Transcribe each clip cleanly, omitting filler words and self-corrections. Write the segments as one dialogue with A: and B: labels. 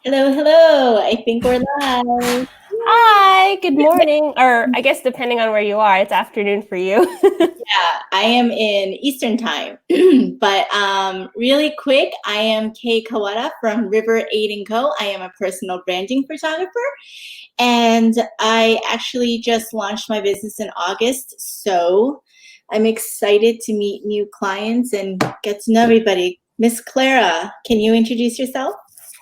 A: Hello, hello. I think we're live.
B: Hi, good morning. Or I guess depending on where you are, it's afternoon for you.
A: Yeah, I am in Eastern time. But really quick, I am Kay Kawada from River Aid & Co. I am a personal branding photographer, and I actually just launched my business in August. So I'm excited to meet new clients and get to know everybody. Miss Clara, can you introduce yourself?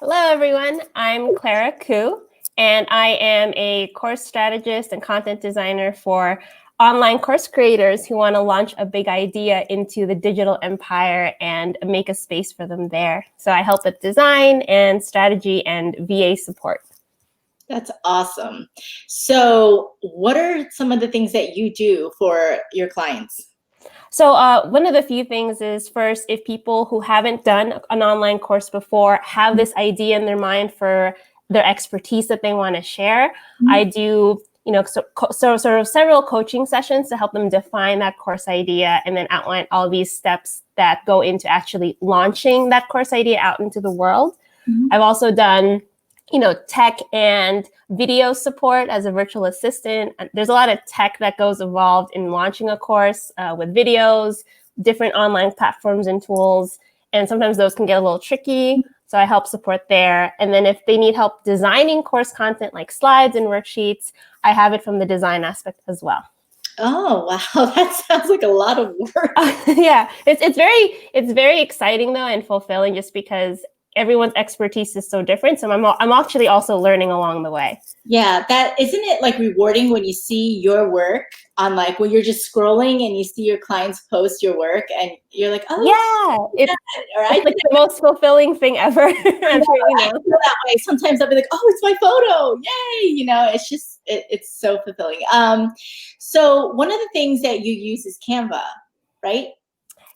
B: Hello, everyone. I'm Klara Cu, and I am a course strategist and content designer for online course creators who want to launch a big idea into the digital empire and make a space for them there. So I help with design and strategy and VA support.
A: That's awesome. So, what are some of the things that you do for your clients?
B: So one of the few things is first, if people who haven't done an online course before have this idea in their mind for their expertise that they want to share, I do, so sort of several coaching sessions to help them define that course idea and then outline all these steps that go into actually launching that course idea out into the world. I've also done tech and video support as a virtual assistant. There's a lot of tech that goes involved in launching a course with videos, different online platforms and tools. And sometimes those can get a little tricky. So I help support there. And then if they need help designing course content like slides and worksheets, I have it from the design aspect as well.
A: Oh, wow. That sounds like a lot of work.
B: Yeah, it's very exciting though and fulfilling just because everyone's expertise is so different. So I'm actually also learning along the way.
A: Yeah, that isn't it like rewarding when you see your work on, like, when you're just scrolling and you see your clients post your work and you're like, oh,
B: Yeah,
A: yeah, or
B: it's like the most fulfilling thing ever. I'm sure you
A: I
B: know.
A: feel that way. Sometimes I'll be like, oh, it's my photo. Yay. It's just, it's so fulfilling. So one of the things that you use is Canva, right?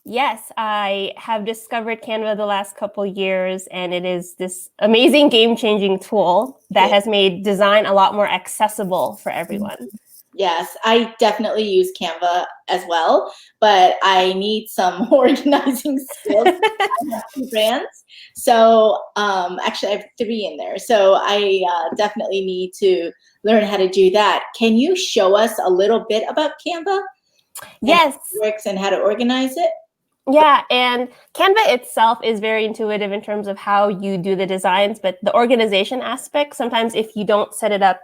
B: Yes, I have discovered Canva the last couple years, and it is this amazing game-changing tool that has made design a lot more accessible for everyone.
A: Yes, I definitely use Canva as well, but I need some organizing skills. I have two brands. So actually, I have three in there. So I definitely need to learn how to do that. Can you show us a little bit about Canva and how
B: Yes.
A: it works and how to organize it?
B: Yeah, and Canva itself is very intuitive in terms of how you do the designs, but the organization aspect, sometimes if you don't set it up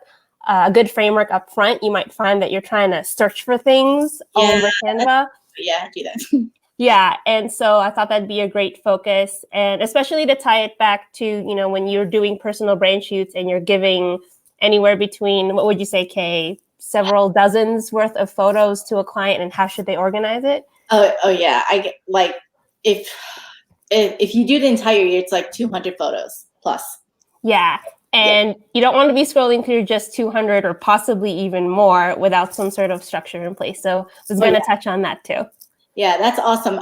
B: a good framework up front, you might find that you're trying to search for things all
A: Yeah,
B: over Canva.
A: yeah, do that.
B: Yeah, and so I thought that'd be a great focus, and especially to tie it back to, when you're doing personal brand shoots and you're giving anywhere between, what would you say, Kay, several dozens worth of photos to a client, and how should they organize it?
A: Oh yeah. I get, like, if if you do the entire year, it's like 200 photos plus.
B: Yeah.
A: Yeah.
B: And you don't want to be scrolling through just 200 or possibly even more without some sort of structure in place. So I was
A: Oh
B: going
A: yeah.
B: to touch on that too.
A: Yeah, that's awesome.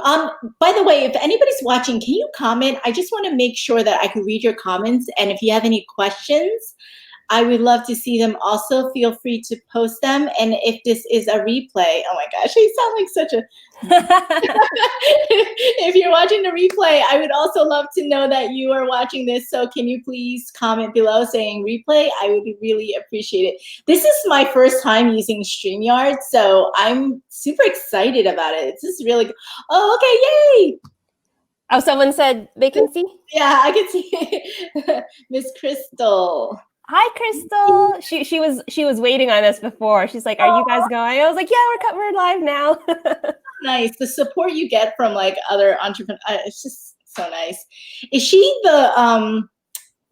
A: By the way, if anybody's watching, can you comment? I just want to make sure that I can read your comments. And if you have any questions, I would love to see them. Also, feel free to post them. And if this is a replay, oh my gosh, I sound like such a if you're watching the replay, I would also love to know that you are watching this. So can you please comment below saying replay? I would really appreciate it. This is my first time using StreamYard, so I'm super excited about it. It's just really, oh, okay, yay!
B: Oh, someone said they can see.
A: Yeah, I can see Miss Crystal.
B: Hi, Crystal. She was waiting on us before. She's like, "Are you guys going?" I was like, "Yeah, we're live now."
A: Nice. The support you get from like other entrepreneurs, it's just so nice. Is she the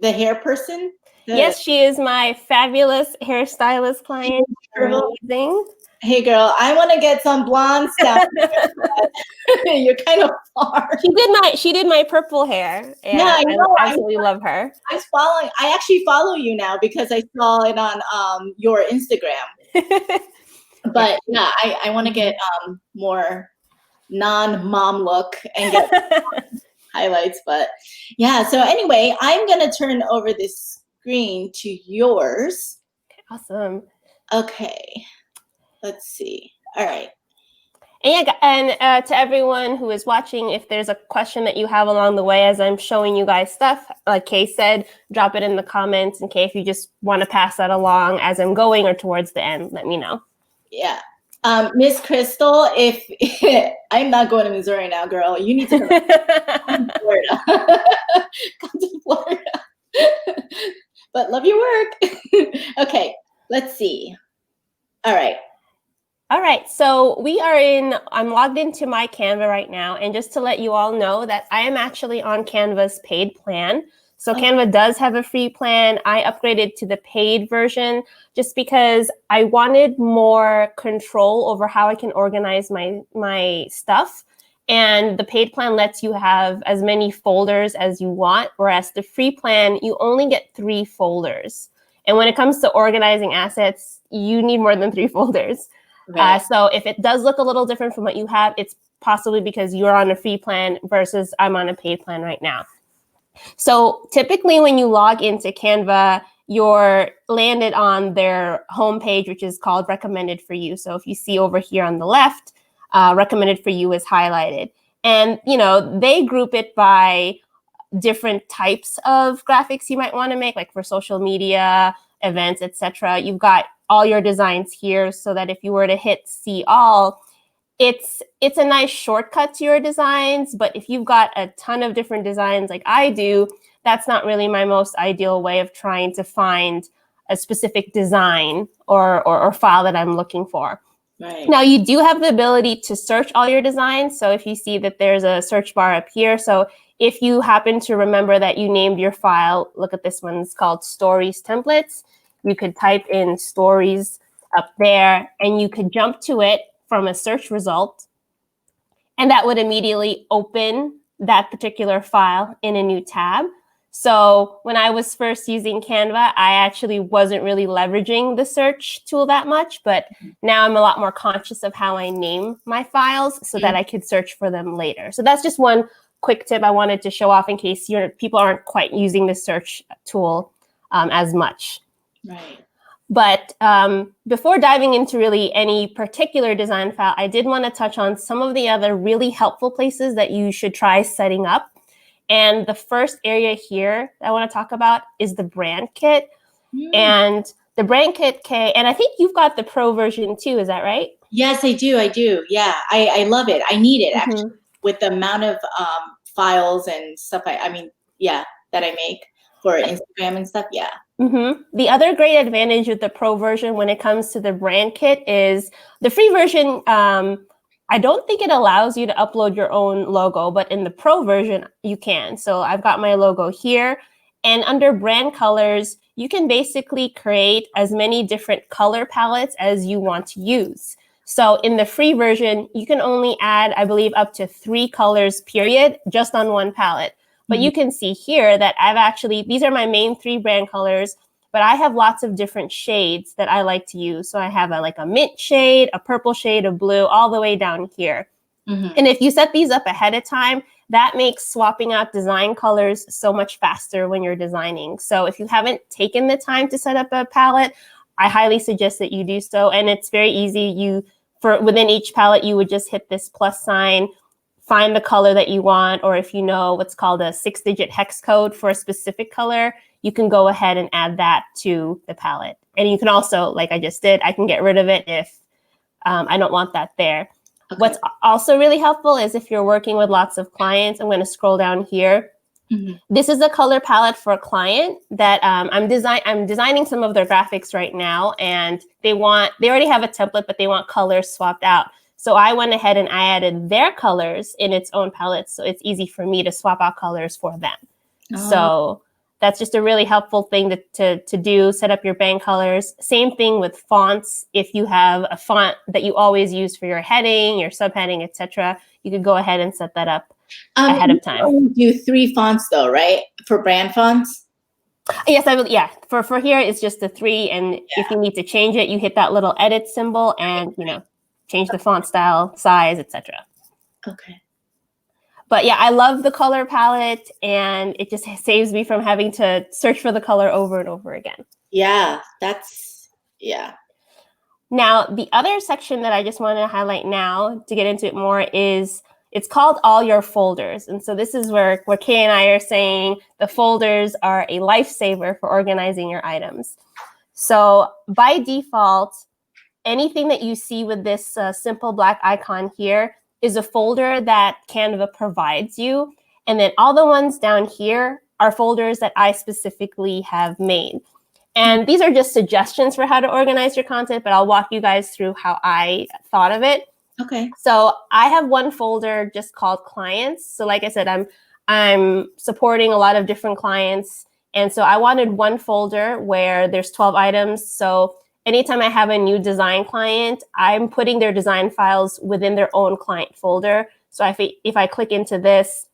A: hair person? The
B: Yes, she is my fabulous hairstylist client.
A: curl?
B: Amazing.
A: Hey girl, I want to get some blondes down there, but you're kind of far.
B: She did my purple hair,
A: Yeah,
B: and
A: I
B: I
A: know.
B: absolutely love her.
A: I was following. I actually follow you now because I saw it on your Instagram.
B: Yeah.
A: But yeah, I want to get more non-mom look and get highlights. But yeah, so anyway, I'm gonna turn over this screen to yours.
B: Awesome.
A: Okay, let's see. All right.
B: And yeah, and to everyone who is watching, if there's a question that you have along the way as I'm showing you guys stuff, like Kay said, drop it in the comments. And Kay, if you just want to pass that along as I'm going or towards the end, let me know.
A: Yeah. Miss Crystal, if I'm not going to Missouri now, girl, you need to come to Florida. Come to Florida. But love your work. Okay, let's see. All right.
B: All right, so I'm logged into my Canva right now. And just to let you all know that I am actually on Canva's paid plan. So Canva does have a free plan. I upgraded to the paid version just because I wanted more control over how I can organize my stuff. And the paid plan lets you have as many folders as you want, whereas the free plan, you only get 3 folders. And when it comes to organizing assets, you need more than 3 folders. Right. So if it does look a little different from what you have, it's possibly because you're on a free plan versus I'm on a paid plan right now. So typically when you log into Canva, you're landed on their homepage, which is called recommended for you. So if you see over here on the left, recommended for you is highlighted. And, they group it by different types of graphics you might want to make, like for social media, events, etc. You've got all your designs here so that if you were to hit see all, it's a nice shortcut to your designs. But if you've got a ton of different designs like I do, that's not really my most ideal way of trying to find a specific design or file that I'm looking for. Right. Now, you do have the ability to search all your designs. So if you see that there's a search bar up here, so if you happen to remember that you named your file, look at this one, it's called Stories Templates. You could type in stories up there and you could jump to it from a search result. And that would immediately open that particular file in a new tab. So when I was first using Canva, I actually wasn't really leveraging the search tool that much, but now I'm a lot more conscious of how I name my files so that I could search for them later. So that's just one quick tip I wanted to show off in case people aren't quite using the search tool as much. Right. But before diving into really any particular design file, I did want to touch on some of the other really helpful places that you should try setting up. And the first area here that I want to talk about is the brand kit. And the brand kit, Kay, and I think you've got the pro version too, is that right?
A: Yes, I do. Yeah, I love it. I need it actually with the amount of files and stuff that I make for Instagram and stuff. Yeah.
B: The other great advantage with the pro version when it comes to the brand kit is the free version. I don't think it allows you to upload your own logo, but in the pro version, you can. So I've got my logo here. And under brand colors, you can basically create as many different color palettes as you want to use. So in the free version, you can only add, I believe, up to 3 colors, period, just on one palette. But you can see here that these are my main 3 brand colors, but I have lots of different shades that I like to use. So I have a mint shade, a purple shade, a blue, all the way down here. And if you set these up ahead of time, that makes swapping out design colors so much faster when you're designing. So if you haven't taken the time to set up a palette, I highly suggest that you do so. And it's very easy. Within each palette, you would just hit this plus sign, find the color that you want, or if you know what's called a 6-digit hex code for a specific color, you can go ahead and add that to the palette. And you can also, like I just did, I can get rid of it if I don't want that there. Okay. What's also really helpful is if you're working with lots of clients, I'm going to scroll down here. This is a color palette for a client that I'm designing some of their graphics right now, and they already have a template, but they want colors swapped out. So I went ahead and I added their colors in its own palette, so it's easy for me to swap out colors for them. So that's just a really helpful thing to do, set up your brand colors. Same thing with fonts. If you have a font that you always use for your heading, your subheading, etc., you could go ahead and set that up ahead of time.
A: You do 3 fonts though, right? For brand fonts?
B: Yes, I will. Yeah, for here, it's just the 3. And if you need to change it, you hit that little edit symbol and, change the font style, size, etc.
A: Okay.
B: But yeah, I love the color palette, and it just saves me from having to search for the color over and over again.
A: Yeah,
B: Now, the other section that I just want to highlight now to get into it more is it's called all your folders. And so this is where Kay and I are saying the folders are a lifesaver for organizing your items. So by default, anything that you see with this simple black icon here is a folder that Canva provides you. And then all the ones down here are folders that I specifically have made. And these are just suggestions for how to organize your content, but I'll walk you guys through how I thought of it.
A: Okay.
B: So I have one folder just called clients. So like I said, I'm supporting a lot of different clients. And so I wanted one folder where there's 12 items. So anytime I have a new design client, I'm putting their design files within their own client folder. So if I click into this,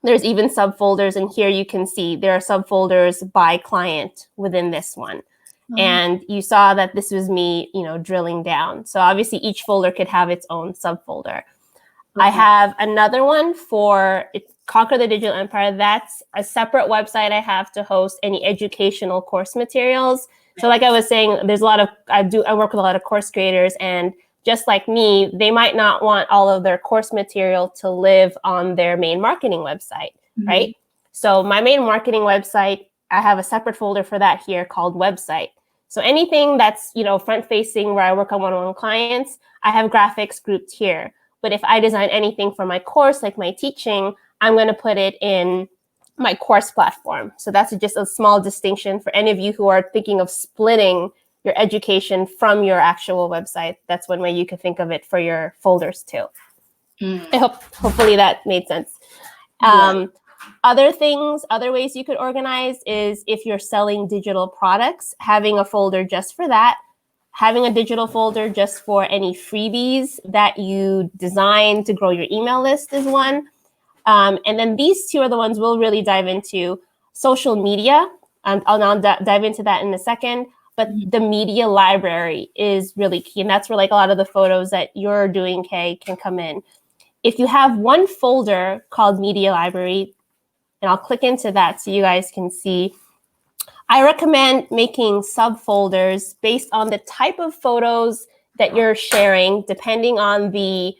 B: there's even subfolders, and here you can see there are subfolders by client within this one. And you saw that this was me, drilling down. So obviously each folder could have its own subfolder. I have another one for Conquer the Digital Empire. That's a separate website I have to host any educational course materials. So like I was saying, there's I work with a lot of course creators, and just like me, they might not want all of their course material to live on their main marketing website, right? So my main marketing website, I have a separate folder for that here called website. So anything that's, front facing where I work on one-on-one clients, I have graphics grouped here. But if I design anything for my course, like my teaching, I'm going to put it in my course platform. So that's just a small distinction for any of you who are thinking of splitting your education from your actual website. That's one way you could think of it for your folders too. Hopefully that made sense. Other ways you could organize is if you're selling digital products, having a folder just for that, having a digital folder just for any freebies that you design to grow your email list is one. And then these two are the ones we'll really dive into. Social media, I'll dive into that in a second, but the media library is really key. And that's where like a lot of the photos that you're doing, Kay, can come in. If you have one folder called media library, and I'll click into that so you guys can see, I recommend making subfolders based on the type of photos that you're sharing, depending on the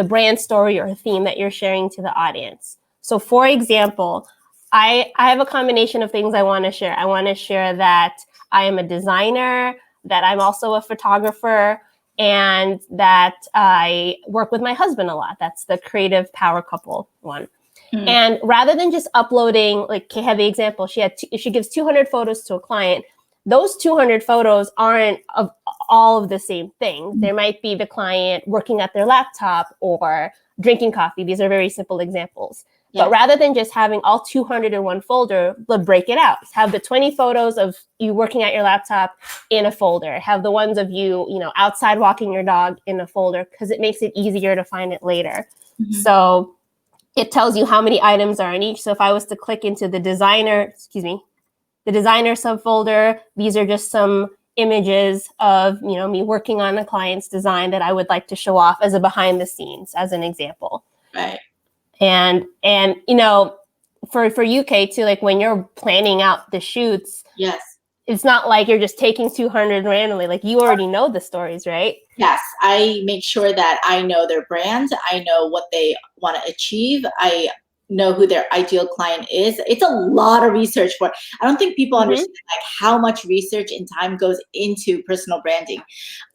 B: brand story or theme that you're sharing to the audience. So for example, I have a combination of things I want to share. I want to share that I am a designer, that I'm also a photographer, and that I work with my husband a lot. That's the creative power couple one. And rather than just uploading, like Kay had the example, she gives 200 photos to a client. Those 200 photos aren't of all of the same thing. There might be the client working at their laptop or drinking coffee. These are very simple examples. Yeah. But rather than just having all 200 in one folder, let's break it out. Have the 20 photos of you working at your laptop in a folder. Have the ones of you, outside walking your dog in a folder, because it makes it easier to find it later. So it tells you how many items are in each. So if I was to click into the designer subfolder, these are just some images of, me working on a client's design that I would like to show off as a behind the scenes, as an example.
A: Right.
B: And for UK too, like when you're planning out the shoots,
A: yes,
B: it's not like you're just taking 200 randomly. Like you already know the stories, right?
A: Yes, I make sure that I know their brand. I know what they want to achieve. I know who their ideal client is. It's a lot of research for. I don't think people understand like how much research and time goes into personal branding.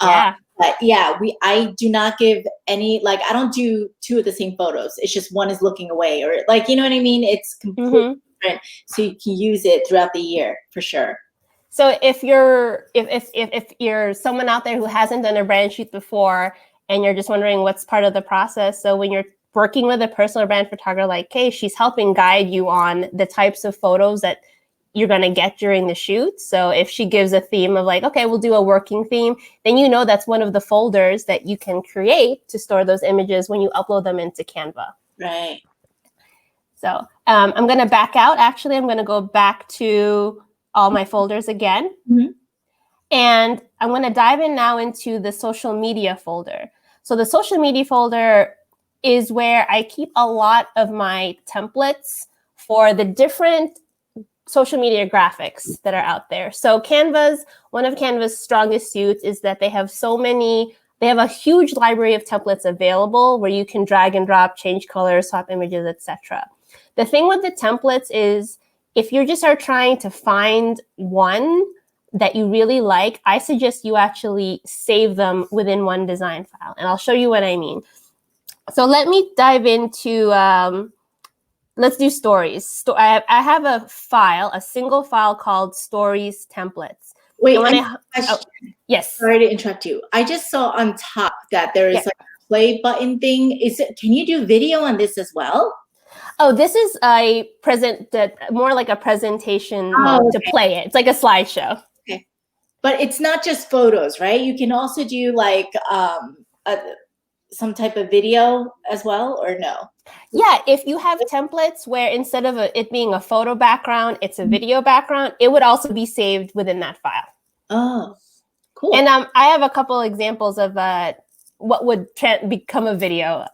B: Yeah.
A: But yeah, I do not give any, like I don't do two of the same photos. It's just one is looking away, or like, you know what I mean? It's completely different. So you can use it throughout the year for sure.
B: So if you're someone out there who hasn't done a brand shoot before and you're just wondering what's part of the process, so when you're working with a personal brand photographer like Kay, she's helping guide you on the types of photos that you're going to get during the shoot. So if she gives a theme of like, okay, we'll do a working theme, then that's one of the folders that you can create to store those images when you upload them into Canva.
A: Right.
B: So I'm going to back out. Actually, I'm going to go back to all my folders again. And I'm going to dive in now into the social media folder. So the social media folder is where I keep a lot of my templates for the different social media graphics that are out there. So one of Canva's strongest suits is that they have a huge library of templates available where you can drag and drop, change colors, swap images, etc. The thing with the templates is if you just are trying to find one that you really like, I suggest you actually save them within one design file. And I'll show you what I mean. So let me dive into, let's do stories. I have a single file called stories templates.
A: Wait,
B: yes.
A: Sorry to interrupt you. I just saw on top that there is like a play button thing. Can you do video on this as well?
B: Oh, this is more like a presentation mode to play it. It's like a slideshow.
A: Okay. But it's not just photos, right? You can also do like some type of video as well, or no?
B: Yeah, if you have templates where instead of it being a photo background, it's a video background, it would also be saved within that file.
A: Oh, cool.
B: And I have a couple examples of what would become a video.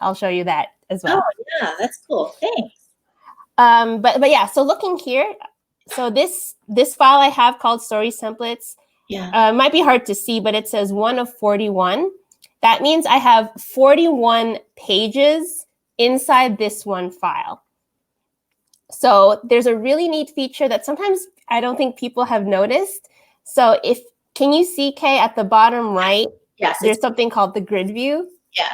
B: I'll show you that as well.
A: Oh, yeah, that's cool. Thanks.
B: But yeah, so looking here, so this file I have called stories templates, might be hard to see, but it says 1 of 41. That means I have 41 pages inside this one file. So there's a really neat feature that sometimes I don't think people have noticed. So can you see, Kay, at the bottom right, there's something called the grid view?
A: Yeah.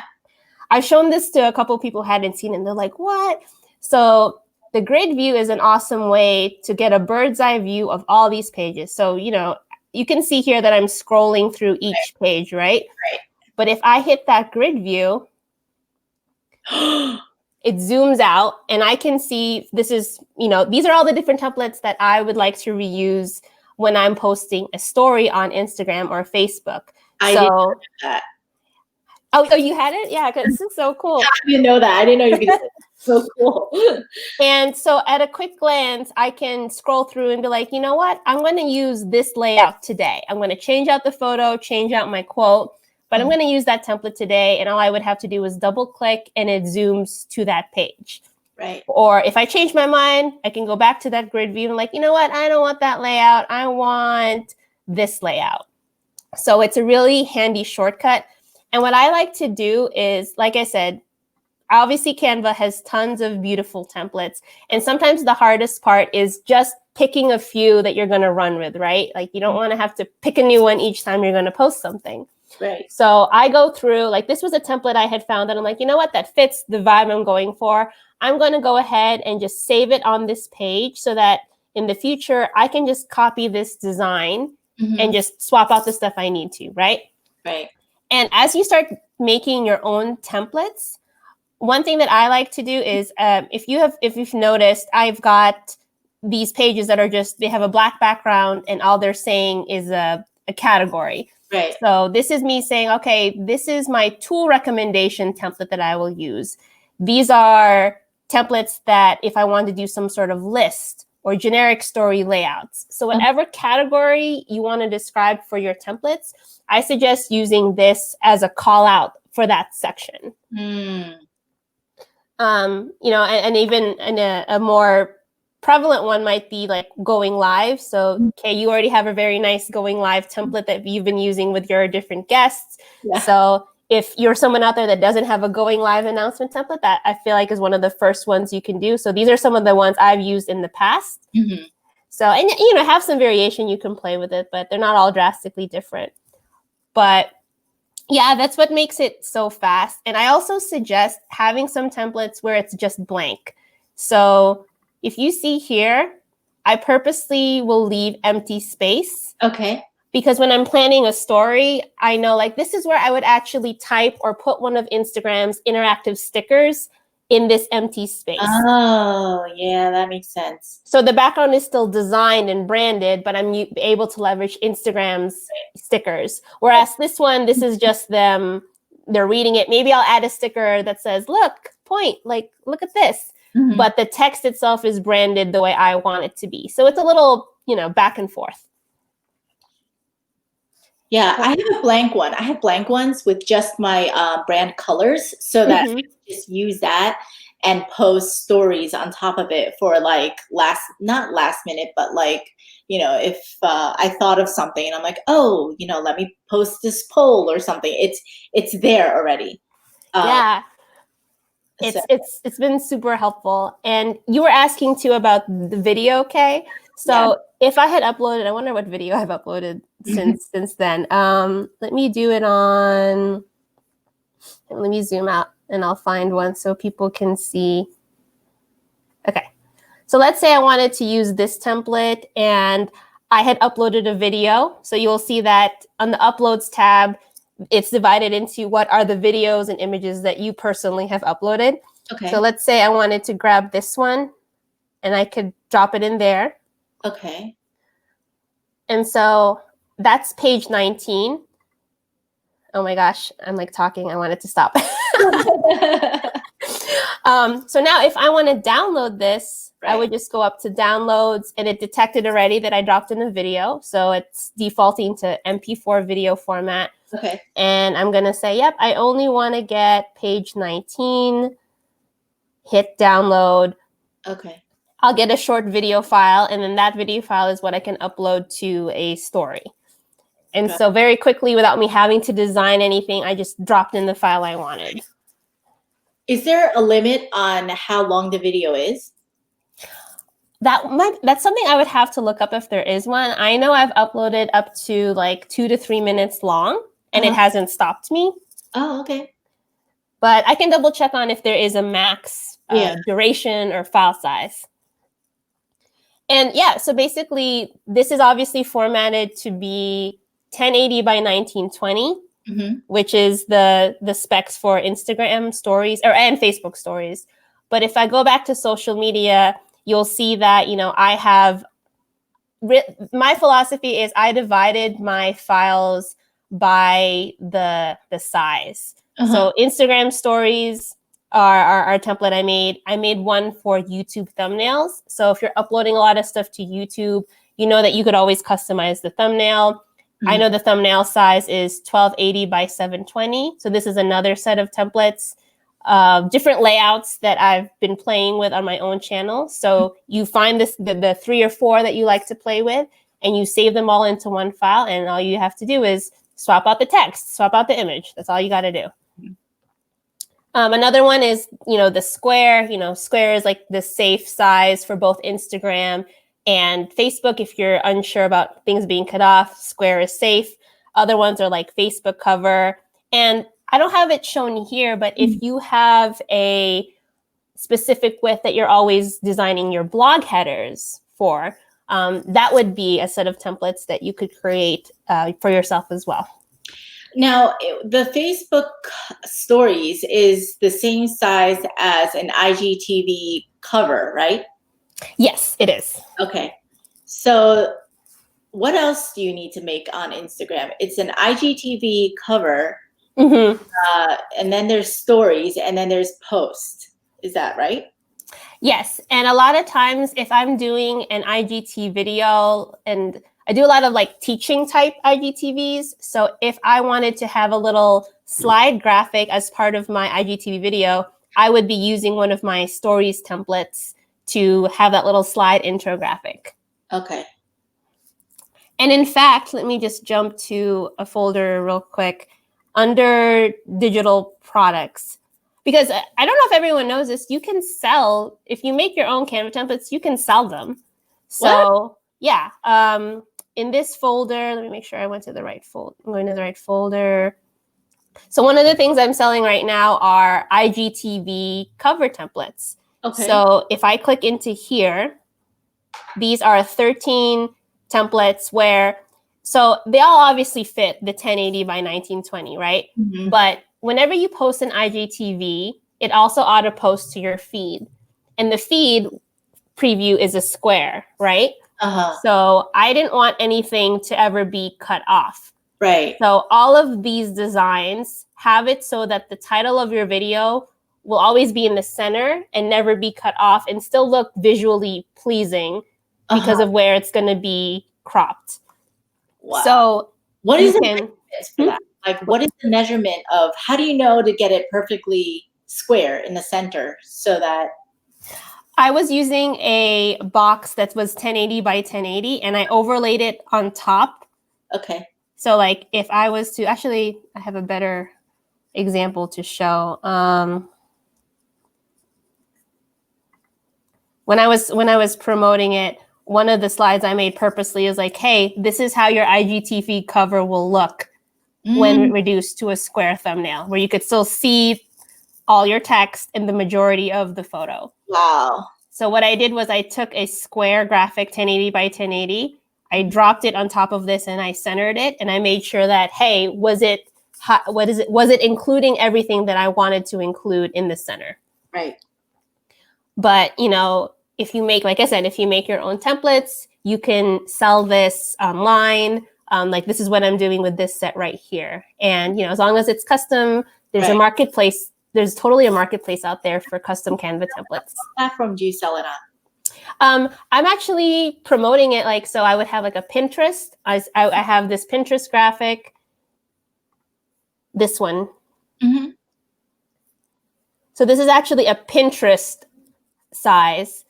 B: I've shown this to a couple of people who hadn't seen it, and they're like, what? So the grid view is an awesome way to get a bird's eye view of all these pages. So, you can see here that I'm scrolling through each page, right?
A: Right.
B: But if I hit that grid view, it zooms out and I can see these are all the different templates that I would like to reuse when I'm posting a story on Instagram or Facebook.
A: I didn't know that.
B: Oh, you had it? Yeah, because this is so cool.
A: Yeah, I didn't know that. I didn't know you could do it. So cool.
B: And so at a quick glance, I can scroll through and be like, you know what? I'm going to use this layout today. I'm going to change out the photo, change out my quote, but I'm going to use that template today. And all I would have to do is double click and it zooms to that page.
A: Right.
B: Or if I change my mind, I can go back to that grid view and like, you know what? I don't want that layout. I want this layout. So it's a really handy shortcut. And what I like to do is, like I said, obviously Canva has tons of beautiful templates. And sometimes the hardest part is just picking a few that you're going to run with, right? Like you don't want to have to pick a new one each time you're going to post something.
A: Right.
B: So I go through, like this was a template I had found that I'm like, you know what, that fits the vibe I'm going for. I'm going to go ahead and just save it on this page so that in the future, I can just copy this design and just swap out the stuff I need to, right?
A: Right.
B: And as you start making your own templates, one thing that I like to do is if you've noticed, I've got these pages that are they have a black background and all they're saying is a category.
A: Right.
B: So this is me saying, okay, this is my tool recommendation template that I will use. These are templates that if I want to do some sort of list or generic story layouts. So whatever category you want to describe for your templates, I suggest using this as a call out for that section. And even a more prevalent one might be like going live. So, okay, you already have a very nice going live template that you've been using with your different guests. Yeah. So if you're someone out there that doesn't have a going live announcement template, that I feel like is one of the first ones you can do. So these are some of the ones I've used in the past. So, and have some variation, you can play with it, but they're not all drastically different. But yeah, that's what makes it so fast. And I also suggest having some templates where it's just blank. So if you see here, I purposely will leave empty space.
A: Okay.
B: Because when I'm planning a story, I know like this is where I would actually type or put one of Instagram's interactive stickers in this empty space.
A: Oh, yeah, that makes sense.
B: So the background is still designed and branded, but I'm able to leverage Instagram's stickers. Whereas this one, this is just them, they're reading it. Maybe I'll add a sticker that says, look, point, like, look at this. But the text itself is branded the way I want it to be. So it's a little, back and forth.
A: Yeah, I have a blank one. I have blank ones with just my brand colors so that I can just use that. and post stories on top of it for like not last minute, but like, if I thought of something and I'm like, oh, let me post this poll or something. It's there already.
B: Yeah.
A: So,
B: It's been super helpful. And you were asking too about the video, Kay. So if I had uploaded, I wonder what video I've uploaded since then. Let me do it on. Let me zoom out and I'll find one so people can see. Okay. So let's say I wanted to use this template and I had uploaded a video. So you'll see that on the uploads tab, it's divided into what are the videos and images that you personally have uploaded.
A: Okay.
B: So let's say I wanted to grab this one and I could drop it in there.
A: Okay.
B: And so that's page 19. Oh my gosh, I'm like talking. I wanted to stop. So now if I want to download this, I would just go up to downloads and it detected already that I dropped in a video. So it's defaulting to MP4 video format.
A: Okay.
B: And I'm going to say, yep, I only want to get page 19, hit download.
A: Okay.
B: I'll get a short video file, and then that video file is what I can upload to a story. And so very quickly, without me having to design anything, I just dropped in the file I wanted.
A: Is there a limit on how long the video is?
B: That's something I would have to look up if there is one. I know I've uploaded up to like 2 to 3 minutes long, and it hasn't stopped me.
A: Oh, okay.
B: But I can double check on if there is a max duration or file size. And yeah, so basically, this is obviously formatted to be 1080 by 1920, which is the specs for Instagram stories and Facebook stories. But if I go back to social media, you'll see that, I have my philosophy is I divided my files by the size. So Instagram stories are our template I made. I made one for YouTube thumbnails. So if you're uploading a lot of stuff to YouTube, you know that you could always customize the thumbnail. I know the thumbnail size is 1280 by 720. So this is another set of templates, different layouts that I've been playing with on my own channel. So you find the 3 or 4 that you like to play with, and you save them all into one file. And all you have to do is swap out the text, swap out the image. That's all you got to do. Another one is, the square. Square is like the safe size for both Instagram and Facebook. If you're unsure about things being cut off, square is safe. Other ones are like Facebook cover. And I don't have it shown here, but if you have a specific width that you're always designing your blog headers for, that would be a set of templates that you could create for yourself as well.
A: Now, the Facebook stories is the same size as an IGTV cover, right?
B: Yes, it is.
A: Okay. So what else do you need to make on Instagram? It's an IGTV cover, and then there's stories, and then there's posts. Is that right?
B: Yes. And a lot of times if I'm doing an IGTV video, and I do a lot of like teaching type IGTVs. So if I wanted to have a little slide graphic as part of my IGTV video, I would be using one of my stories templates to have that little slide intro graphic.
A: Okay.
B: And in fact, let me just jump to a folder real quick under digital products. Because I don't know if everyone knows this, you can sell, if you make your own Canva templates, you can sell them. So yeah, in this folder, let me make sure I went to the right folder. I'm going to the right folder. So one of the things I'm selling right now are IGTV cover templates. Okay. So if I click into here, these are 13 templates so they all obviously fit the 1080 by 1920, right? But whenever you post an IGTV, it also auto posts to your feed. And the feed preview is a square, right? So I didn't want anything to ever be cut off. Right. So all of these designs have it so that the title of your video will always be in the center and never be cut off and still look visually pleasing because of where it's going to be cropped. Wow. So
A: what is the measurement for that? Like, what is the measurement of, how do you know to get it perfectly square in the center so that.
B: I was using a box that was 1080 by 1080 and I overlaid it on top.
A: Okay.
B: So like if I was to, actually, I have a better example to show. When I was promoting it, one of the slides I made purposely is like, hey, this is how your IGTV cover will look when reduced to a square thumbnail, where you could still see all your text and the majority of the photo.
A: Wow.
B: So what I did was I took a square graphic 1080 by 1080, I dropped it on top of this and I centered it, and I made sure that, hey, was it including everything that I wanted to include in the center?
A: Right.
B: But, you know, if you make, like I said, if you make your own templates, you can sell this online. Like this is what I'm doing with this set right here. And, you know, as long as it's custom, there's a marketplace. There's totally a marketplace out there for custom Canva templates.
A: What platform do you sell it on?
B: I'm actually promoting it. Like, so I would have like a Pinterest. I have this Pinterest graphic. This one.
A: Mm-hmm.
B: So this is actually a Pinterest size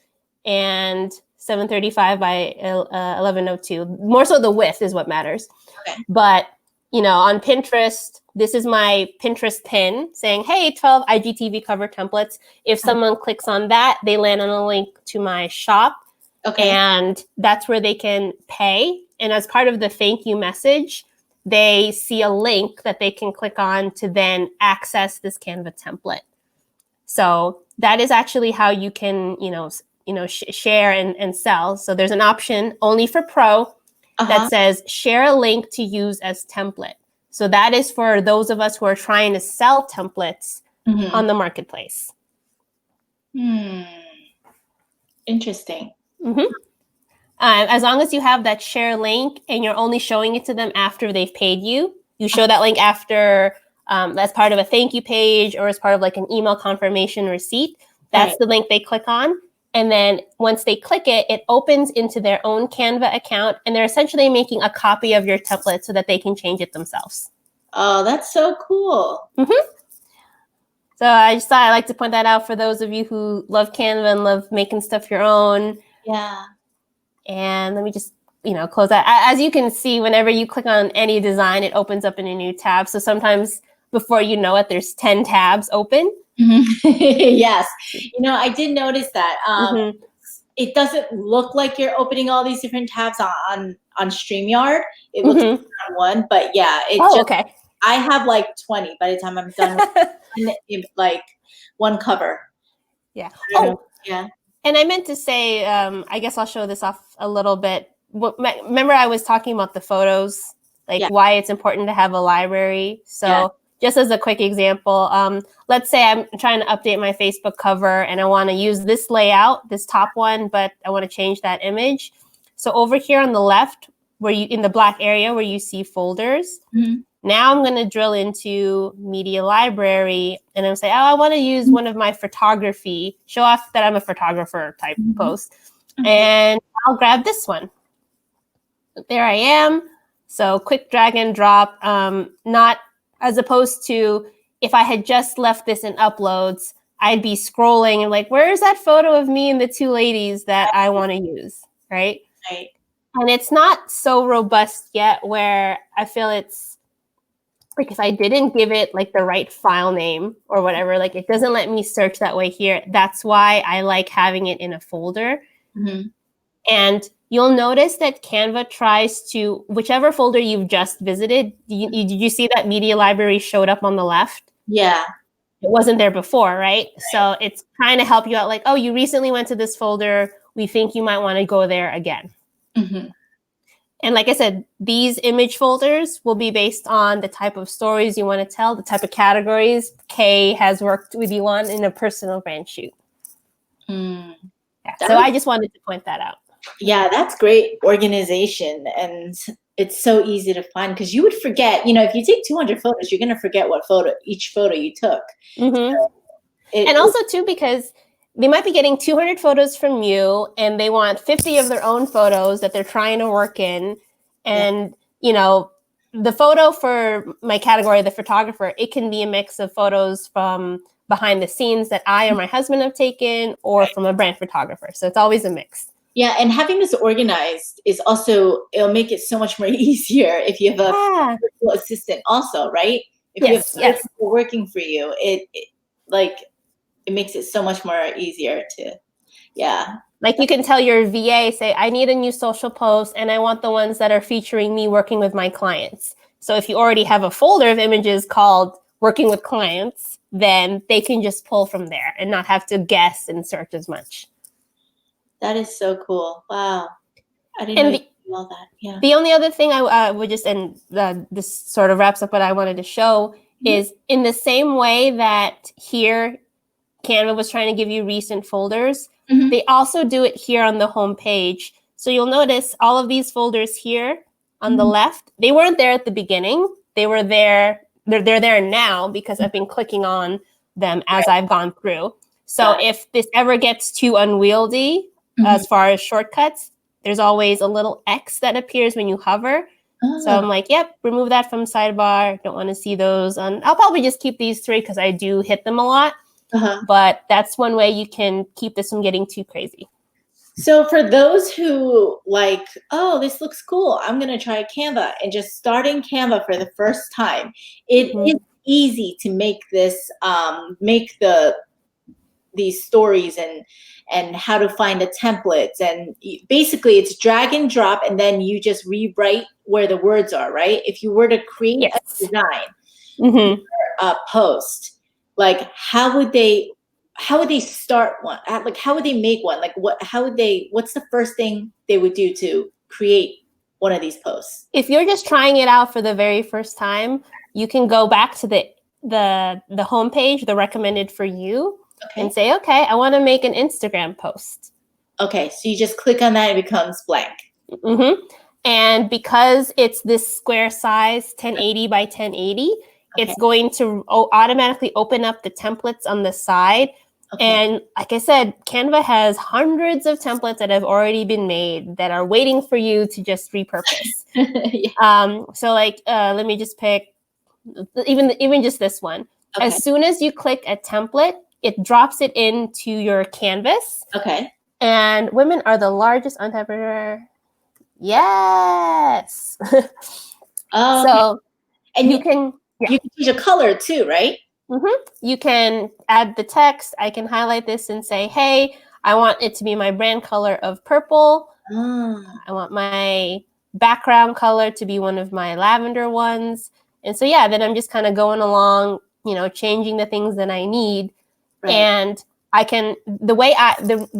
B: and 735 by 1102. More so the width is what matters.
A: Okay.
B: But, you know, on Pinterest, this is my Pinterest pin saying, hey, 12 IGTV cover templates. If someone clicks on that, they land on a link to my shop.
A: Okay.
B: And that's where they can pay. And as part of the thank you message, they see a link that they can click on to then access this Canva template. So that is actually how you can, share and sell. So there's an option only for Pro that says share a link to use as template. So that is for those of us who are trying to sell templates on the marketplace.
A: Interesting.
B: As long as you have that share link and you're only showing it to them after they've paid you, you show that link after as part of a thank you page or as part of like an email confirmation receipt. That's the link they click on. And then once they click it, it opens into their own Canva account, and they're essentially making a copy of your template so that they can change it themselves.
A: Oh, that's so cool.
B: So I just thought I'd like to point that out for those of you who love Canva and love making stuff your own.
A: Yeah.
B: And let me just, close that. As you can see, whenever you click on any design, it opens up in a new tab. So sometimes before you know it, there's 10 tabs open.
A: Yes. I did notice that. It doesn't look like you're opening all these different tabs on StreamYard. It looks like one, but yeah, it's
B: okay.
A: I have like 20 by the time I'm done with like one cover.
B: Yeah.
A: Yeah.
B: And I meant to say, I guess I'll show this off a little bit. Remember I was talking about the photos, why it's important to have a library. So just as a quick example, let's say I'm trying to update my Facebook cover and I want to use this layout, this top one, but I want to change that image. So over here on the left, in the black area where you see folders, now I'm going to drill into media library and I'm say, I want to use one of my photography, show off that I'm a photographer type post. And I'll grab this one. There I am. So quick drag and drop, not as opposed to if I had just left this in uploads, I'd be scrolling and like, where's that photo of me and the two ladies that I want to use, right?
A: Right.
B: And it's not so robust yet where I feel it's like if I didn't give it like the right file name or whatever, like it doesn't let me search that way here. That's why I like having it in a folder. And you'll notice that Canva tries to, whichever folder you've just visited, did you see that media library showed up on the left?
A: Yeah.
B: It wasn't there before, right? So it's trying to help you out like, oh, you recently went to this folder. We think you might want to go there again. And like I said, these image folders will be based on the type of stories you want to tell, the type of categories Kay has worked with you on in a personal brand shoot. So I just wanted to point that out.
A: Yeah, that's great organization. And it's so easy to find because you would forget, if you take 200 photos, you're going to forget each photo you took. So
B: and also too, because they might be getting 200 photos from you and they want 50 of their own photos that they're trying to work in. And, the photo for my category, the photographer, it can be a mix of photos from behind the scenes that I or my husband have taken, or from a brand photographer. So it's always a mix.
A: Yeah, and having this organized is also, it'll make it so much more easier if you have a virtual assistant also, right? If you have other people working for you, it makes it so much more easier to,
B: Like you can tell your VA, say, I need a new social post and I want the ones that are featuring me working with my clients. So if you already have a folder of images called working with clients, then they can just pull from there and not have to guess and search as much.
A: That is so cool. Wow. I didn't know you could do all that. Yeah.
B: The only other thing I would just, and this sort of wraps up what I wanted to show, is in the same way that here Canva was trying to give you recent folders, they also do it here on the home page. So you'll notice all of these folders here on the left, they weren't there at the beginning. They were there. They're there now because I've been clicking on them as I've gone through. So if this ever gets too unwieldy as far as shortcuts, there's always a little X that appears when you hover. So I'm like, yep, remove that from sidebar. Don't want to see those. And I'll probably just keep these 3 because I do hit them a lot. But that's one way you can keep this from getting too crazy.
A: So for those who like, oh, this looks cool, I'm going to try Canva, and just starting Canva for the first time, it is easy to make this, these stories and how to find the templates. And basically it's drag and drop, and then you just rewrite where the words are, right? If you were to create a design, a post, like how would they start one? Like how would they make one? Like what's the first thing they would do to create one of these posts?
B: If you're just trying it out for the very first time, you can go back to the homepage, the recommended for you, and say, okay, I want to make an Instagram post.
A: Okay, so you just click on that, it becomes blank.
B: And because it's this square size, 1080 by 1080, it's going to automatically open up the templates on the side. And like I said, Canva has hundreds of templates that have already been made that are waiting for you to just repurpose. So like, let me just pick even just this one. As soon as you click a template, it drops it into your canvas. And women are the largest entrepreneur. Yes. So, and you can
A: change a color too, right?
B: You can add the text. I can highlight this and say, hey, I want it to be my brand color of purple. I want my background color to be one of my lavender ones. And so, then I'm just kind of going along, changing the things that I need. And I can, the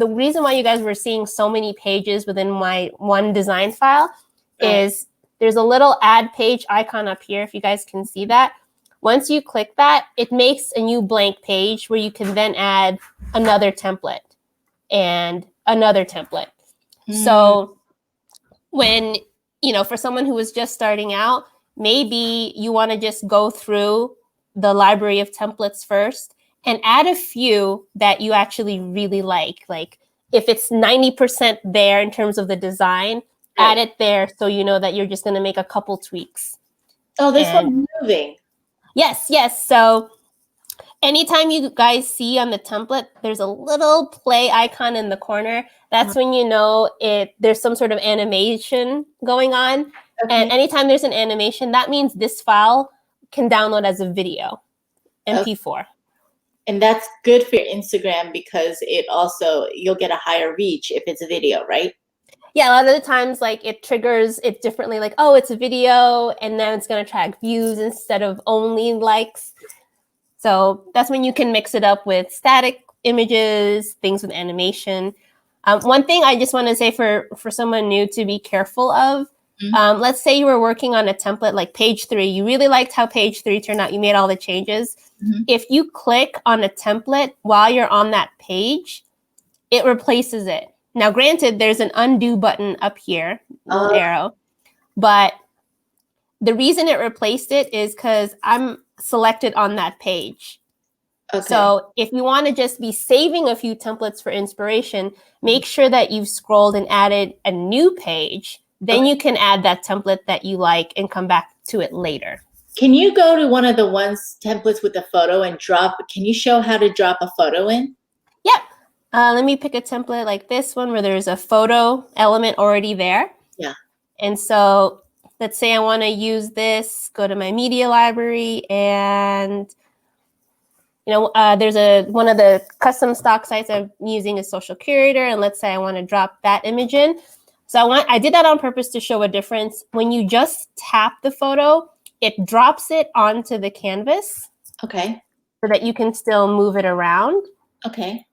B: reason why you guys were seeing so many pages within my one design file is there's a little add page icon up here, if you guys can see that. Once you click that, it makes a new blank page where you can then add another template and another template. So when, for someone who is just starting out, maybe you want to just go through the library of templates first and add a few that you actually really like. Like if it's 90% there in terms of the design, add it there so you know that you're just going to make a couple tweaks.
A: Oh, this one's moving.
B: Yes. So anytime you guys see on the template, there's a little play icon in the corner. That's when you know there's some sort of animation going on. And anytime there's an animation, that means this file can download as a video, MP4.
A: And that's good for your Instagram because you'll get a higher reach if it's a video, right?
B: Yeah, a lot of the times, like it triggers it differently. Like, oh, it's a video, and then it's going to track views instead of only likes. So that's when you can mix it up with static images, things with animation. One thing I just want to say for someone new to be careful of, let's say you were working on a template like page 3. You really liked how page 3 turned out. You made all the changes. If you click on a template while you're on that page, it replaces it. Now, granted, there's an undo button up here, little arrow, but the reason it replaced it is because I'm selected on that page. So if you want to just be saving a few templates for inspiration, make sure that you've scrolled and added a new page. Then you can add that template that you like and come back to it later.
A: Can you go to one of the templates with the photo and can you show how to drop a photo in?
B: Yep. Let me pick a template like this one where there's a photo element already there.
A: Yeah.
B: And so let's say I want to use this, go to my media library, and there's one of the custom stock sites I'm using is Social Curator, and let's say I want to drop that image in. So I did that on purpose to show a difference. When you just tap the photo, it drops it onto the canvas.
A: Okay.
B: So that you can still move it around.
A: Okay.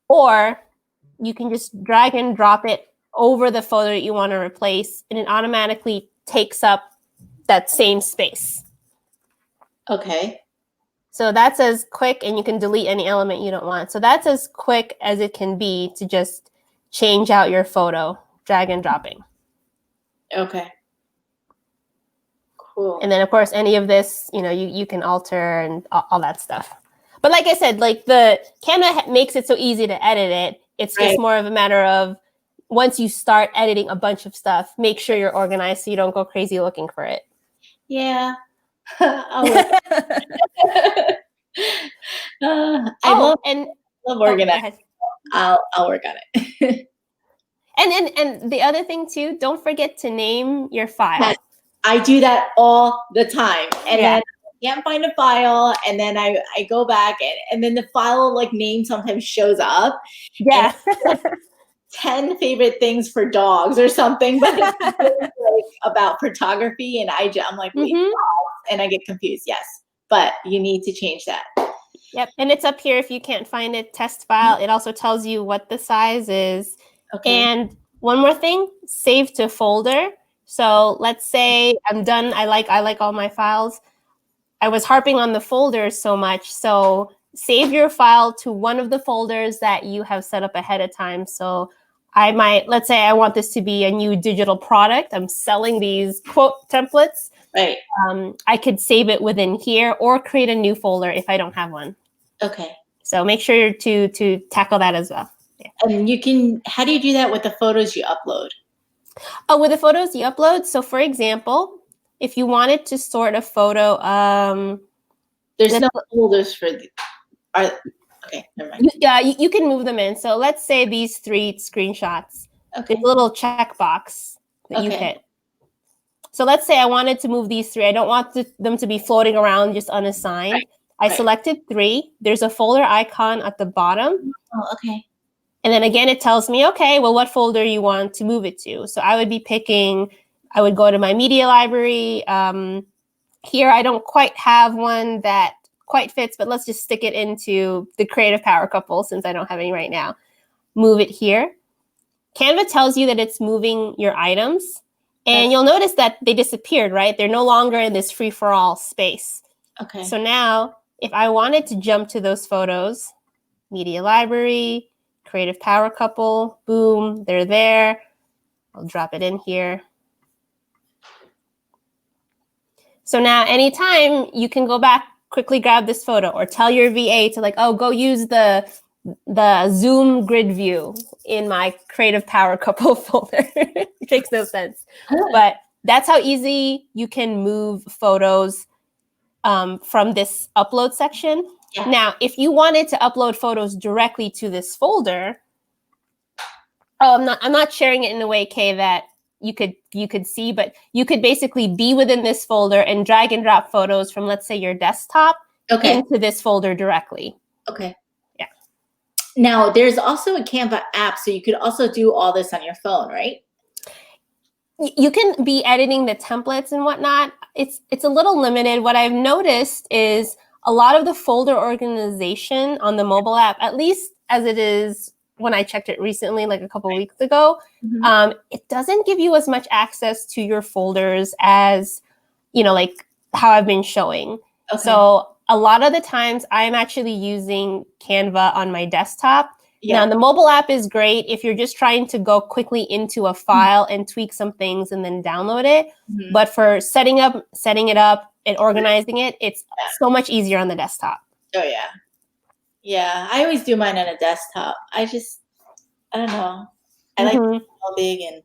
B: Or you can just drag and drop it over the photo that you want to replace, and it automatically takes up that same space.
A: Okay.
B: So that's as quick, and you can delete any element you don't want. So that's as quick as it can be to just change out your photo, drag and dropping.
A: Okay. Cool.
B: And then, of course, any of this, you can alter and all that stuff. But like I said, like the Canva makes it so easy to edit it. It's just more of a matter of once you start editing a bunch of stuff, make sure you're organized so you don't go crazy looking for it.
A: Yeah. I love organizing. I'll work on it.
B: And the other thing too, don't forget to name your file.
A: I do that all the time, and then I can't find a file, and then I go back, and then the file name sometimes shows up.
B: Yeah.
A: 10 favorite things for dogs or something, but it's really about photography, and I'm like, wait, and I get confused. Yes, but you need to change that.
B: Yep, and it's up here if you can't find a test file. It also tells you what the size is. Okay. And one more thing, save to folder. So let's say I'm done. I like all my files. I was harping on the folders so much. So save your file to one of the folders that you have set up ahead of time. So let's say I want this to be a new digital product. I'm selling these quote templates.
A: Right.
B: I could save it within here or create a new folder if I don't have one.
A: Okay.
B: So make sure to tackle that as well. Yeah.
A: And how do you do that with the photos you upload?
B: Oh, with the photos you upload. So for example, if you wanted to sort a photo,
A: there's no folders for okay, never mind.
B: You can move them in. So let's say these 3 screenshots. Okay. There's a little checkbox that you hit. So let's say I wanted to move these 3. I don't want them to be floating around just unassigned. Right. I selected 3. There's a folder icon at the bottom.
A: Oh, okay.
B: And then again, it tells me, okay, well, what folder you want to move it to. So I would go to my media library. Here, I don't quite have one that quite fits, but let's just stick it into the Creative Power Couple since I don't have any right now. Move it here. Canva tells you that it's moving your items. And you'll notice that they disappeared, right? They're no longer in this free-for-all space. Okay. So now, if I wanted to jump to those photos, media library, Creative Power Couple, boom, they're there. I'll drop it in here. So now anytime you can go back, quickly grab this photo or tell your VA to go use the Zoom grid view in my Creative Power Couple folder. It makes no sense. But that's how easy you can move photos from this upload section. Yeah. Now, if you wanted to upload photos directly to this folder, I'm not sharing it in a way, Kay, that you could see, but you could basically be within this folder and drag and drop photos from, let's say, your desktop into this folder directly.
A: Okay. Yeah. Now, there's also a Canva app, so you could also do all this on your phone, right?
B: You can be editing the templates and whatnot. It's a little limited. What I've noticed is a lot of the folder organization on the mobile app, at least as it is when I checked it recently, like a couple of weeks ago, it doesn't give you as much access to your folders as, like how I've been showing. Okay. So a lot of the times I'm actually using Canva on my desktop. Yeah. Now, the mobile app is great if you're just trying to go quickly into a file and tweak some things and then download it. But for setting it up and organizing it, it's so much easier on the desktop.
A: Oh, yeah. Yeah, I always do mine on a desktop. I don't know. I like it all big and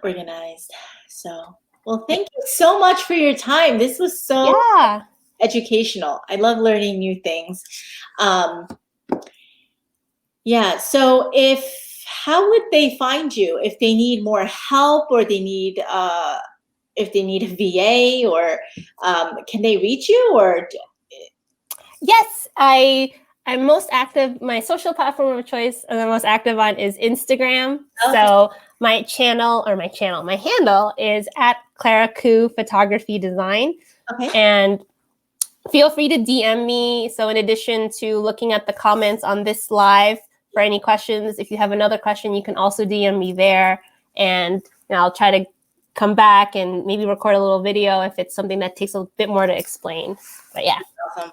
A: organized. So Well, thank you so much for your time. This was so
B: Yeah.
A: educational. I love learning new things. Um, yeah. So how would they find you if they need more help, or if they need a VA, or can they reach you, or?
B: Yes, I'm most active. My social platform of choice and I'm most active on is Instagram.
A: Okay.
B: So my handle is at Klara Cu Photography Design.
A: Okay.
B: And feel free to DM me. So in addition to looking at the comments on this live for any questions, if you have another question, you can also DM me there. And I'll try to come back and maybe record a little video if it's something that takes a bit more to explain. But yeah.
A: Awesome.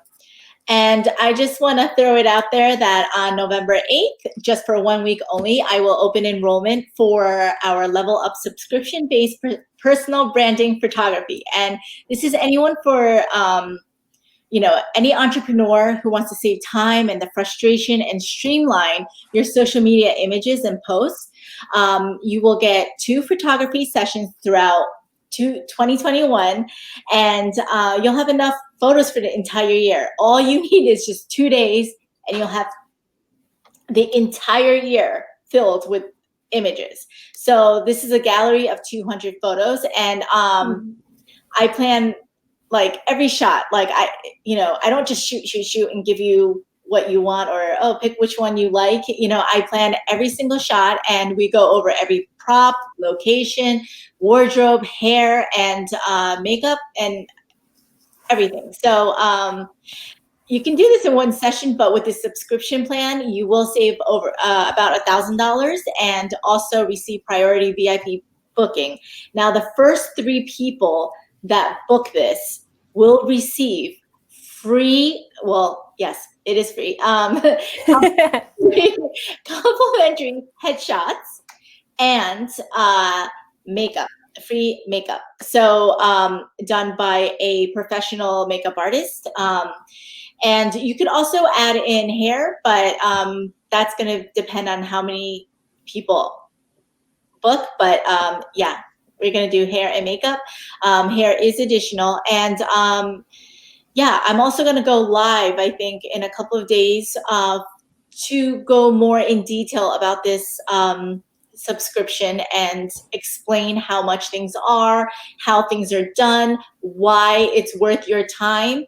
A: And I just want to throw it out there that on November 8th, just for 1 week only, I will open enrollment for our Level Up subscription-based personal branding photography. And this is anyone for, any entrepreneur who wants to save time and the frustration and streamline your social media images and posts. You will get 2 photography sessions throughout 2021, and you'll have enough photos for the entire year. All you need is just 2 days, and you'll have the entire year filled with images. So this is a gallery of 200 photos, and I plan like every shot. Like I don't just shoot and give you what you want, or pick which one you like. I plan every single shot, and we go over every prop, location, wardrobe, hair, and makeup, and everything. So you can do this in one session, but with the subscription plan, you will save over about $1,000, and also receive priority VIP booking. Now, the first 3 people that book this will receive free. Well, yes, it is free. Complimentary headshots and makeup, free makeup. So done by a professional makeup artist. And you could also add in hair, but that's going to depend on how many people book. But yeah, we're going to do hair and makeup. Hair is additional. And yeah, I'm also going to go live, I think, in a couple of days to go more in detail about this subscription and explain how much things are, how things are done, why it's worth your time.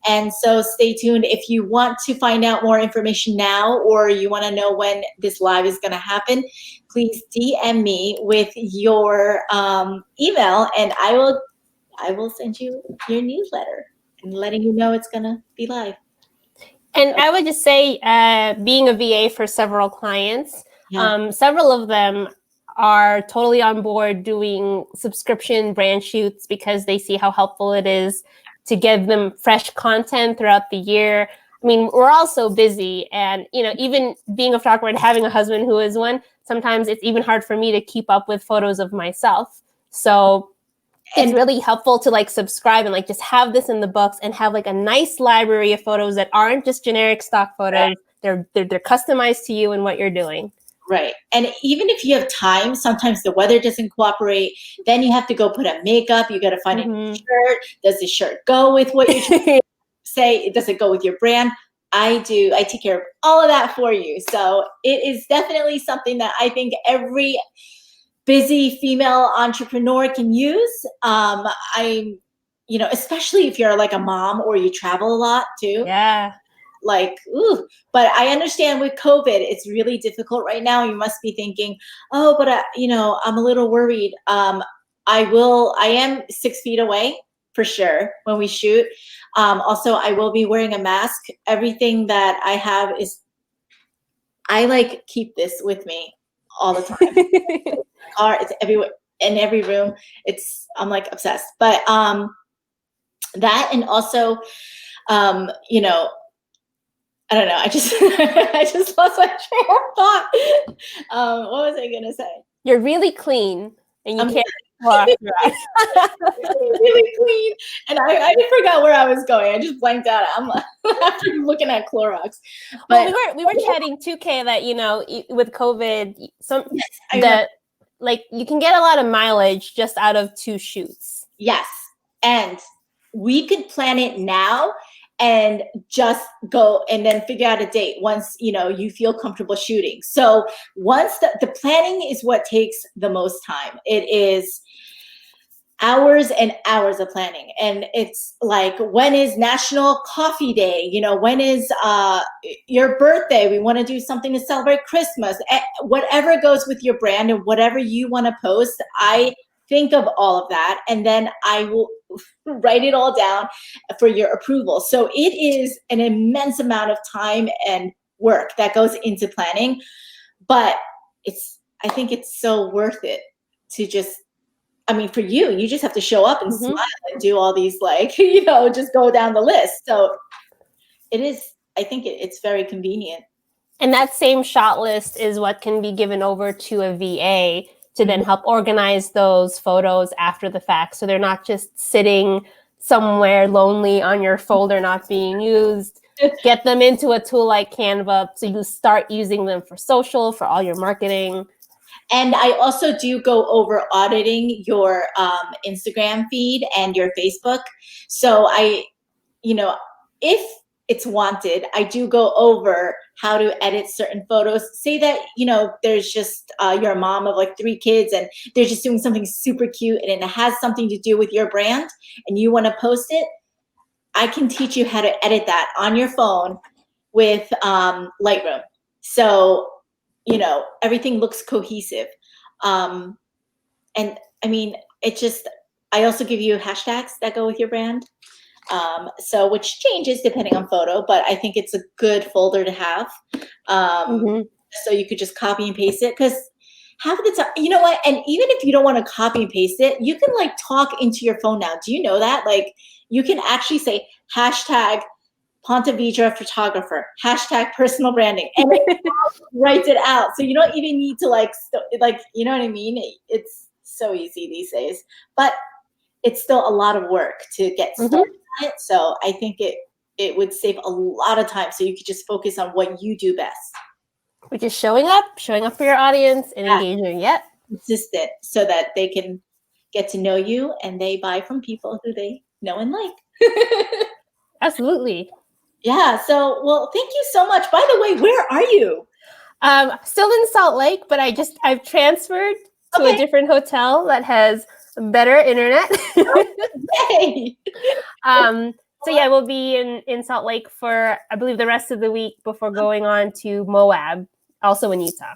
A: And so stay tuned. If you want to find out more information now, or you want to know when this live is going to happen, please DM me with your email, and I will send you your newsletter and letting you know it's going to be live.
B: And I would just say, being a VA for several clients, several of them are totally on board doing subscription brand shoots because they see how helpful it is to give them fresh content throughout the year. I mean, we're all so busy, and even being a photographer and having a husband who is one, sometimes it's even hard for me to keep up with photos of myself. So it's really helpful to subscribe and just have this in the books and have a nice library of photos that aren't just generic stock photos. Right. They're customized to you and what you're doing.
A: Right. And even if you have time, sometimes the weather doesn't cooperate. Then you have to go put on makeup. You got to find a new shirt. Does the shirt go with what you say? Does it go with your brand? I do. I take care of all of that for you. So it is definitely something that I think every busy female entrepreneur can use. Especially if you're a mom or you travel a lot too.
B: Yeah.
A: But I understand with COVID, it's really difficult right now. You must be thinking, but I'm a little worried. I am 6 feet away for sure when we shoot. Also, I will be wearing a mask. Everything that I have I keep this with me all the time. Car, it's everywhere, in every room. I'm obsessed. But that, and also, I don't know. I just I just lost my train of thought. What was I gonna say?
B: You're really clean, and you can't walk right.
A: Really clean, and I forgot where I was going. I just blanked out. I'm after looking at Clorox. But
B: we were chatting 2K that with COVID, like you can get a lot of mileage just out of 2 shoots.
A: Yes. And we could plan it now and just go and then figure out a date once, you know, you feel comfortable shooting. So once the planning is what takes the most time. It is hours and hours of planning. And it's like, when is National Coffee Day? You know, when is your birthday? We want to do something to celebrate Christmas. Whatever goes with your brand and whatever you want to post, I think of all of that. And then I will write it all down for your approval. So it is an immense amount of time and work that goes into planning. But I think it's so worth it to just, I mean, for you, you just have to show up and smile and do all these, like, you know, just go down the list. So it is, I think it's very convenient.
B: And that same shot list is what can be given over to a VA to then help organize those photos after the fact. So they're not just sitting somewhere lonely on your folder not being used. Get them into a tool like Canva so you start using them for social, for all your marketing.
A: And I also do go over auditing your Instagram feed and your Facebook. So you know, if it's wanted, I do go over how to edit certain photos. Say that, you know, there's just you're a mom of like 3 kids and they're just doing something super cute and it has something to do with your brand and you want to post it. I can teach you how to edit that on your phone with Lightroom. So, you know, everything looks cohesive. And I mean, I also give you hashtags that go with your brand. So which changes depending on photo, but I think it's a good folder to have. So you could just copy and paste it, because half of the time, you know what? And even if you don't want to copy and paste it, you can like talk into your phone now. Do you know that? Like you can actually say hashtag Ponte Vedra photographer, hashtag personal branding, and it writes it out. So you don't even need to like, you know what I mean? It's so easy these days, but it's still a lot of work to get started on it. So I think it would save a lot of time. So you could just focus on what you do best.
B: Which is showing up for your audience and engaging. Yep.
A: Consistent, so that they can get to know you and they buy from people who they know and like.
B: Absolutely.
A: Yeah. So, well, thank you so much. By the way, where are you?
B: Still in Salt Lake, but I've transferred to a different hotel that has better internet.
A: Yay!
B: So yeah, we'll be in Salt Lake for, I believe, the rest of the week before going on to Moab, also in Utah.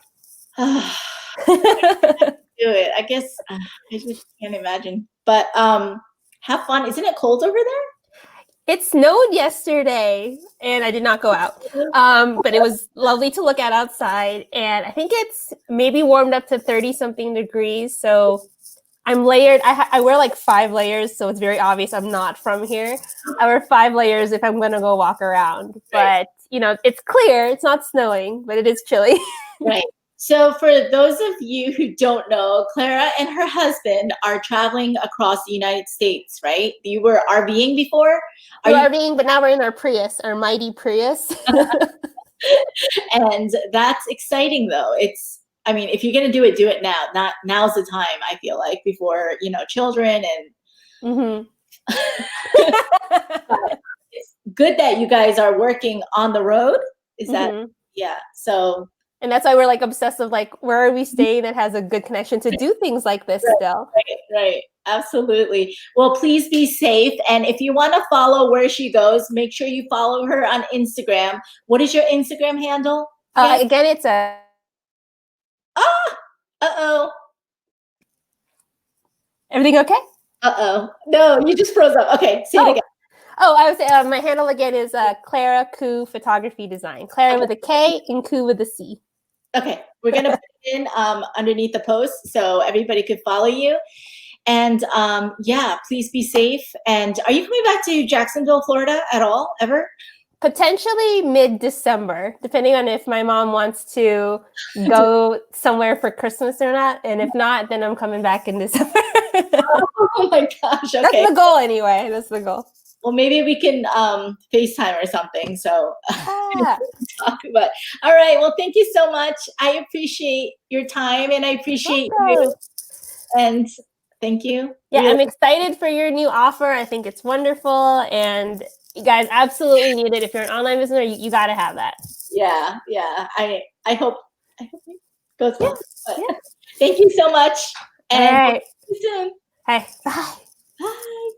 A: Do it. I guess I just can't imagine. But have fun. Isn't it cold over there?
B: It snowed yesterday, and I did not go out. But it was lovely to look at outside, and I think it's maybe warmed up to 30-something degrees. So I'm layered. I wear like 5 layers, so it's very obvious I'm not from here. I wear 5 layers if I'm going to go walk around. But, you know, it's clear. It's not snowing, but it is chilly.
A: Right. So for those of you who don't know, Klara and her husband are traveling across the United States, right? You were RVing before?
B: We were RVing, but now we're in our Prius, our mighty Prius.
A: And that's exciting, though. I mean, if you're going to do it now. Now's the time, I feel like, before, you know, children and it's good that you guys are working on the road. Is that, yeah. So.
B: And that's why we're like obsessive, like, where are we staying that has a good connection to do things like this still?
A: Right. Absolutely. Well, please be safe. And if you want to follow where she goes, make sure you follow her on Instagram. What is your Instagram handle?
B: Again, it's a...
A: Uh-oh.
B: Everything okay?
A: Uh-oh. No, you just froze up. Okay, say it again.
B: Oh, I would say my handle again is Klara Cu Photography Design. Klara with a K and Cu with a C.
A: Okay, we're going to put it in underneath the post so everybody could follow you. And yeah, please be safe. And are you coming back to Jacksonville, Florida at all, ever?
B: Potentially mid-December, depending on if my mom wants to go somewhere for Christmas or not. And if not, then I'm coming back in December.
A: Oh my gosh, okay.
B: That's the goal anyway. That's the goal.
A: Well, maybe we can FaceTime or something. So talk about. All right. Well, thank you so much. I appreciate your time and I appreciate you. And thank you.
B: Yeah,
A: Really.
B: I'm excited for your new offer. I think it's wonderful. And you guys absolutely need it. If you're an online business, you got to have that.
A: Yeah. Yeah. I hope it goes well.
B: Yeah.
A: Thank you so much. And
B: all right.
A: see you soon.
B: Hey, bye.
A: Bye.